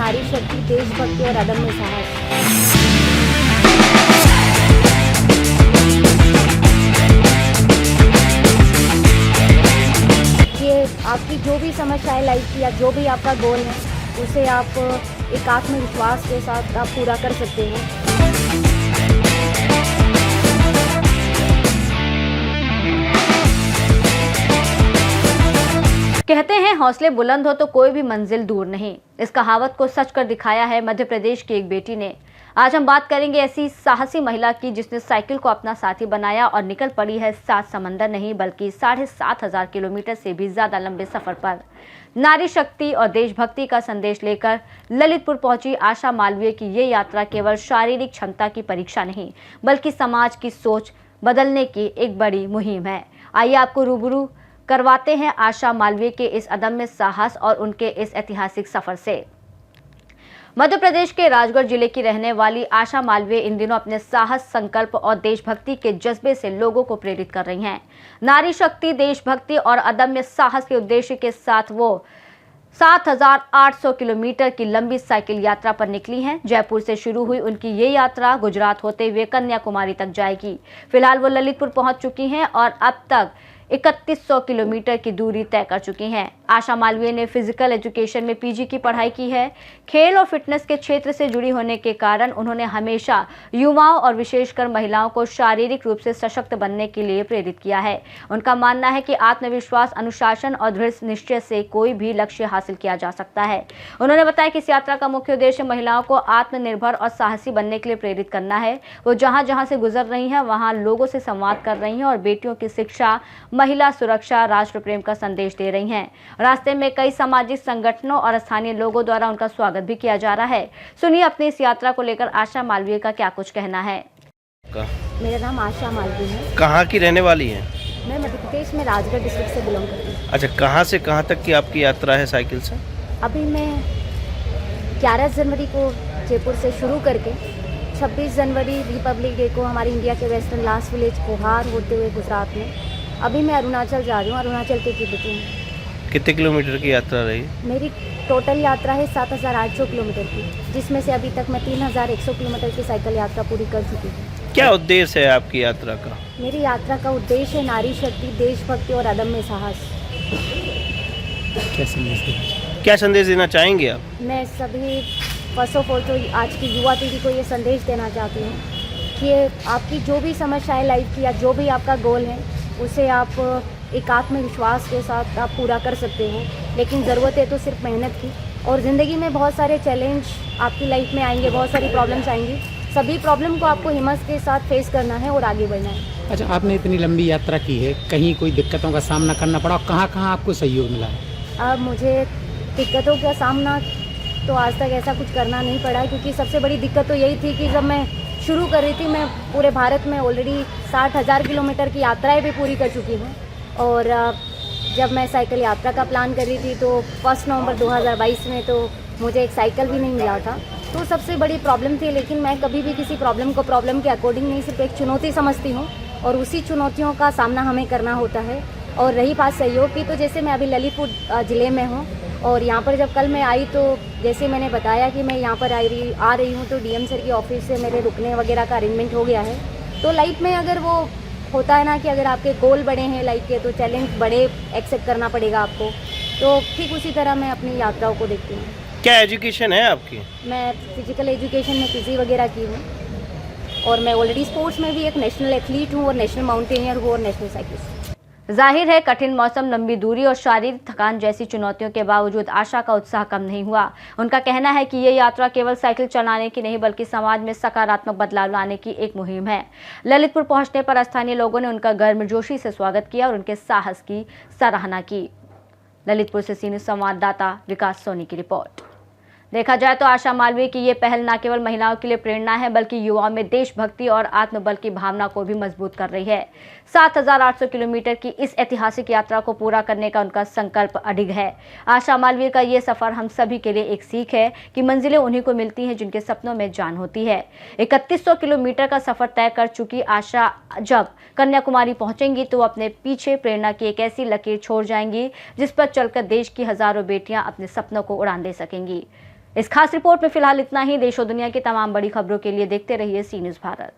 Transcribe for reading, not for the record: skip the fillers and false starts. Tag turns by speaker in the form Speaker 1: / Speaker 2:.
Speaker 1: नारी शक्ति, देशभक्ति और अदम्य साहस। ये आपकी जो भी समस्या है लाइफ की या जो भी आपका गोल है, उसे आप एक आत्मविश्वास के साथ आप पूरा कर सकते हैं।
Speaker 2: कहते हैं हौसले बुलंद हो तो कोई भी मंजिल दूर नहीं। इस कहावत को सच कर दिखाया है मध्य प्रदेश की एक बेटी ने। आज हम बात करेंगे ऐसी साहसी महिला की जिसने साइकिल को अपना साथी बनाया और निकल पड़ी है 7 समंदर नहीं बल्कि 7,500 किलोमीटर से भी ज्यादा लंबे सफर पर। नारी शक्ति और देशभक्ति का संदेश लेकर ललितपुर पहुंची आशा मालवीय की ये यात्रा केवल शारीरिक क्षमता की परीक्षा नहीं बल्कि समाज की सोच बदलने की एक बड़ी मुहिम है। आइए आपको रूबरू करवाते हैं आशा मालवीय के इस अदम्य साहस और उनके इस ऐतिहासिक सफर से। मध्य प्रदेश के राजगढ़ जिले की रहने वाली आशा मालवीय इन दिनों अपने साहस, संकल्प और देशभक्ति के जज्बे से लोगों को प्रेरित कर रही हैं। नारी शक्ति, देशभक्ति और अदम्य साहस के उद्देश्य के साथ वो 7,800 किलोमीटर की लंबी साइकिल यात्रा पर निकली हैं। जयपुर से शुरू हुई उनकी ये यात्रा गुजरात होते हुए कन्याकुमारी तक जाएगी। फिलहाल वो ललितपुर पहुंच चुकी हैं और अब तक 3100 किलोमीटर की दूरी तय कर चुकी हैं। आशा मालवीय ने फिजिकल एजुकेशन में पीजी की पढ़ाई की है। खेल और फिटनेस के क्षेत्र से जुड़ी होने के कारण उन्होंने हमेशा युवाओं और विशेषकर महिलाओं को शारीरिक रूप से सशक्त बनने के लिए प्रेरित किया है। उनका मानना है कि आत्मविश्वास, अनुशासन और दृढ़ निश्चय से कोई भी लक्ष्य हासिल किया जा सकता है। उन्होंने बताया कि इस यात्रा का मुख्य उद्देश्य महिलाओं को आत्मनिर्भर और साहसी बनने के लिए प्रेरित करना है। वो जहाँ जहाँ से गुजर रही हैं वहाँ लोगों से संवाद कर रही हैं और बेटियों की शिक्षा, महिला सुरक्षा, राष्ट्र प्रेम का संदेश दे रही हैं। रास्ते में कई सामाजिक संगठनों और स्थानीय लोगों द्वारा उनका स्वागत भी किया जा रहा है। सुनिए अपनी इस यात्रा को लेकर आशा मालवीय का क्या कुछ कहना है।
Speaker 1: मेरा नाम आशा मालवीय है।
Speaker 3: कहाँ की रहने वाली हैं?
Speaker 1: मैं मध्य प्रदेश में राजगढ़ डिस्ट्रिक्ट से बिलोंग करती हूँ।
Speaker 3: अच्छा, कहाँ से कहाँ तक की आपकी यात्रा है साइकिल से?
Speaker 1: अभी मैं 11 जनवरी को जयपुर से शुरू करके 26 जनवरी रिपब्लिक डे को हमारी इंडिया के वेस्टर्न लास्ट विलेज कोहार होते हुए गुजरात में अभी मैं अरुणाचल जा रही हूँ। अरुणाचल के तिब्बती हूँ।
Speaker 3: कितने किलोमीटर की यात्रा रही?
Speaker 1: मेरी टोटल यात्रा है 7,800 किलोमीटर की, जिसमें से अभी तक मैं 3,100 किलोमीटर की साइकिल यात्रा पूरी कर चुकी हूँ।
Speaker 3: क्या उद्देश्य है आपकी यात्रा का?
Speaker 1: मेरी यात्रा का उद्देश्य है नारी शक्ति, देशभक्ति और अदम्य साहस।
Speaker 3: क्या संदेश देना चाहेंगे आप?
Speaker 1: मैं सभी फर्स्ट ऑफ ऑल तो आज की युवा पीढ़ी को ये संदेश देना चाहती हूँ कि आपकी जो भी समस्या है लाइफ की या जो भी आपका गोल है, उसे आप एक आत्मविश्वास के साथ आप पूरा कर सकते हैं। लेकिन ज़रूरत है तो सिर्फ मेहनत की। और ज़िंदगी में बहुत सारे चैलेंज आपकी लाइफ में आएंगे, बहुत सारी प्रॉब्लम्स आएंगी। सभी प्रॉब्लम को आपको हिम्मत के साथ फेस करना है और आगे बढ़ना है।
Speaker 4: अच्छा, आपने इतनी लंबी यात्रा की है, कहीं कोई दिक्कतों का सामना करना पड़ा और कहाँ कहाँ आपको सहयोग मिला है?
Speaker 1: अब मुझे दिक्कतों का सामना तो आज तक ऐसा कुछ करना नहीं पड़ा, क्योंकि सबसे बड़ी दिक्कत तो यही थी कि जब मैं शुरू कर रही थी, मैं पूरे भारत में ऑलरेडी 60,000 किलोमीटर की यात्राएं भी पूरी कर चुकी हूँ। और जब मैं साइकिल यात्रा का प्लान कर रही थी तो 1 नवंबर 2022 में तो मुझे एक साइकिल भी नहीं मिला था। तो सबसे बड़ी प्रॉब्लम थी। लेकिन मैं कभी भी किसी प्रॉब्लम को प्रॉब्लम के अकॉर्डिंग नहीं, सिर्फ एक चुनौती समझती हूँ और उसी चुनौतियों का सामना हमें करना होता है। और रही बात सहयोग की, तो जैसे मैं अभी ललितपुर ज़िले में हूँ और यहाँ पर जब कल मैं आई तो जैसे मैंने बताया कि मैं यहाँ पर आ रही हूँ, तो डीएम सर की ऑफिस से मेरे रुकने वगैरह का अरेंजमेंट हो गया है। तो लाइफ में अगर वो होता है ना कि अगर आपके गोल बड़े हैं लाइफ के, तो चैलेंज बड़े एक्सेप्ट करना पड़ेगा आपको। तो ठीक उसी तरह मैं अपनी यात्राओं को देखती हूँ।
Speaker 3: क्या एजुकेशन है आपकी?
Speaker 1: मैं फिजिकल एजुकेशन में पीजी वगैरह की हूँ और मैं ऑलरेडी स्पोर्ट्स में भी एक नेशनल एथलीट हूँ और नेशनल माउंटेनियर हूँ और नेशनल साइकिलिस्ट।
Speaker 2: जाहिर है कठिन मौसम, लंबी दूरी और शारीरिक थकान जैसी चुनौतियों के बावजूद आशा का उत्साह कम नहीं हुआ। उनका कहना है कि ये यात्रा केवल साइकिल चलाने की नहीं बल्कि समाज में सकारात्मक बदलाव लाने की एक मुहिम है। ललितपुर पहुंचने पर स्थानीय लोगों ने उनका गर्मजोशी से स्वागत किया और उनके साहस की सराहना की। ललितपुर से सीनियर संवाददाता विकास सोनी की रिपोर्ट। देखा जाए तो आशा मालवीय की ये पहल न केवल महिलाओं के लिए प्रेरणा है बल्कि युवाओं में देशभक्ति और आत्मबल की भावना को भी मजबूत कर रही है। 7,800 किलोमीटर की इस ऐतिहासिक यात्रा को पूरा करने का उनका संकल्प अडिग है। आशा मालवीय का ये सफर हम सभी के लिए एक सीख है कि मंजिलें उन्हीं को मिलती हैं जिनके सपनों में जान होती है। 3100 किलोमीटर का सफर तय कर चुकी आशा जब कन्याकुमारी पहुंचेंगी तो अपने पीछे प्रेरणा की एक ऐसी लकीर छोड़ जाएंगी जिस पर चलकर देश की हजारों बेटियां अपने सपनों को उड़ान दे सकेंगी। इस खास रिपोर्ट में फिलहाल इतना ही। देश और दुनिया की तमाम बड़ी खबरों के लिए देखते रहिए सी न्यूज़ भारत।